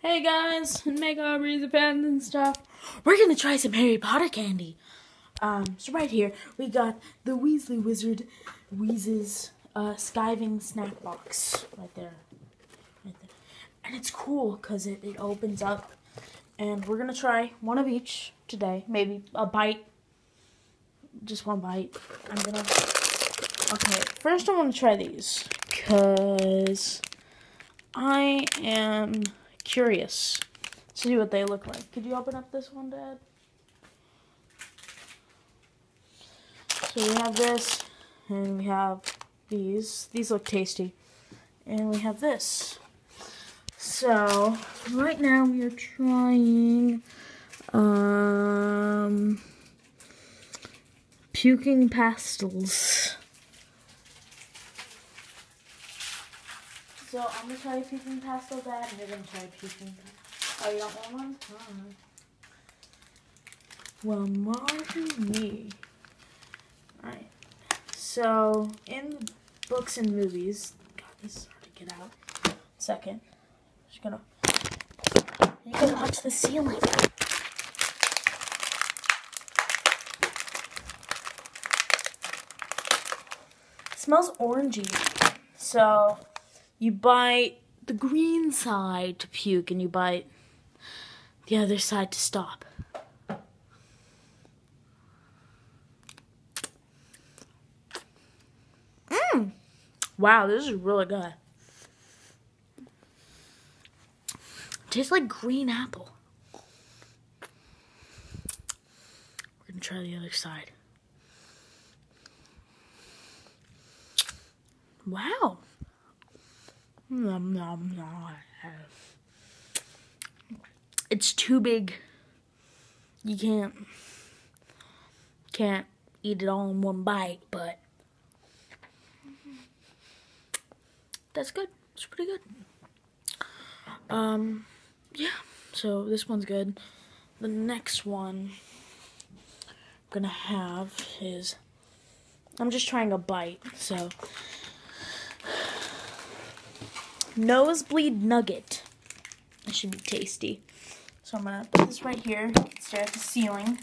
Hey guys, Mega Breezy fans and stuff. We're gonna try some Harry Potter candy. So right here we got the Weasley Wizard Wheezes skiving snack box right there, and it's cool because it opens up, and we're gonna try one of each today. Maybe a bite, just one bite. Okay, first I want to try these because I am curious to see what they look like. Could you open up this one, Dad? So we have this, and we have these. These look tasty. And we have this. So, right now we are trying puking pastels. So I'm gonna try puking pastel, Dad, and you're gonna try puking. Oh, you don't want one? Alright. Well, marry me. Alright. So in books and movies, God, this is hard to get out. Second, just gonna. You can watch the ceiling. It smells orangey. So you bite the green side to puke, and you bite the other side to stop. Wow, this is really good. Tastes like green apple. We're gonna try the other side. Wow. Nom, nom, nom. It's too big. You can't eat it all in one bite, but that's good. It's pretty good. Yeah. So this one's good. The next one I'm gonna have is, I'm just trying a bite, so nosebleed nugget. It should be tasty. So I'm gonna put this right here. You can stare at the ceiling.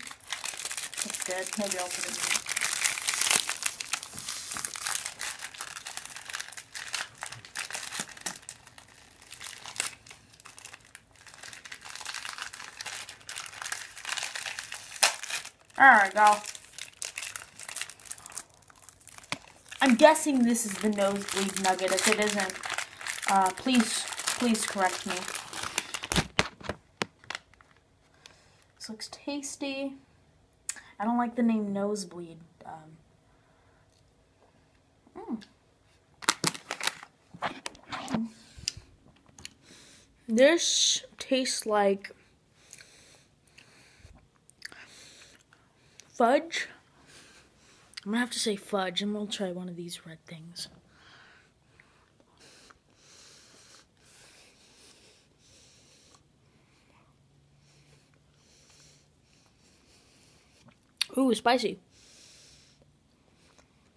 That's good. Maybe I'll put it in. There we go. I'm guessing this is the nosebleed nugget. If it isn't, please correct me. This looks tasty. I don't like the name nosebleed. This tastes like fudge. I'm gonna have to say fudge, and we'll try one of these red things. Ooh, spicy.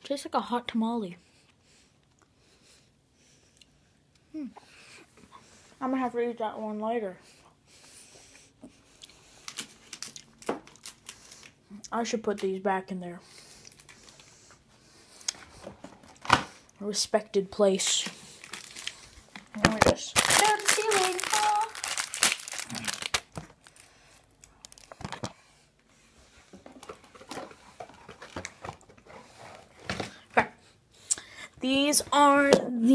Tastes like a hot tamale. I'm gonna have to eat that one later. I should put these back in their respected place. Let me just stare at the ceiling. Okay. These are the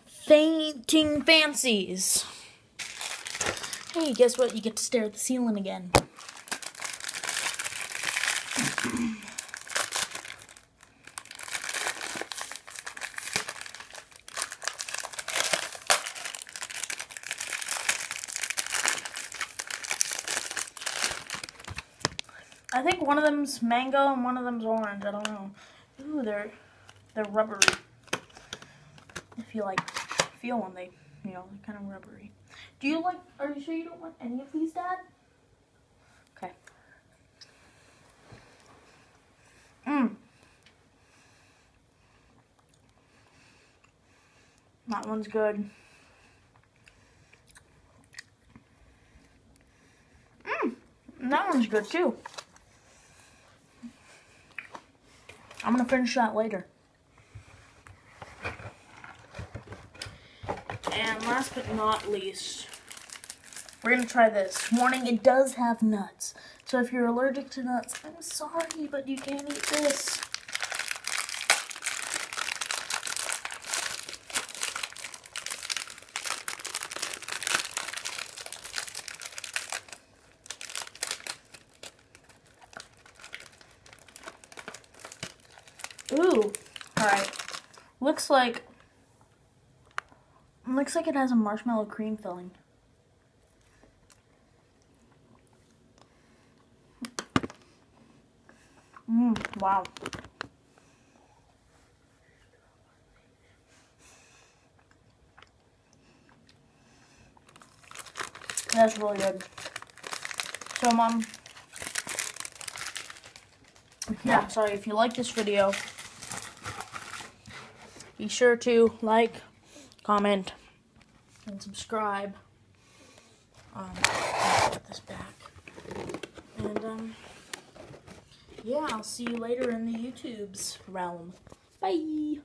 fainting fancies. Hey, guess what? You get to stare at the ceiling again. I think one of them's mango and one of them's orange. I don't know. Ooh, they're rubbery. If you feel them, they're kind of rubbery. Do you like? Are you sure you don't want any of these, Dad? Okay. That one's good. And that one's good too. I'm gonna finish that later. And last but not least, we're gonna try this. Warning, it does have nuts. So if you're allergic to nuts, I'm sorry, but you can't eat this. Ooh, alright. Looks like it has a marshmallow cream filling. Wow. That's really good. So, Mom, yeah, sorry, if you like this video, be sure to like, comment, and subscribe. I'll put this back. And, yeah, I'll see you later in the YouTube's realm. Bye!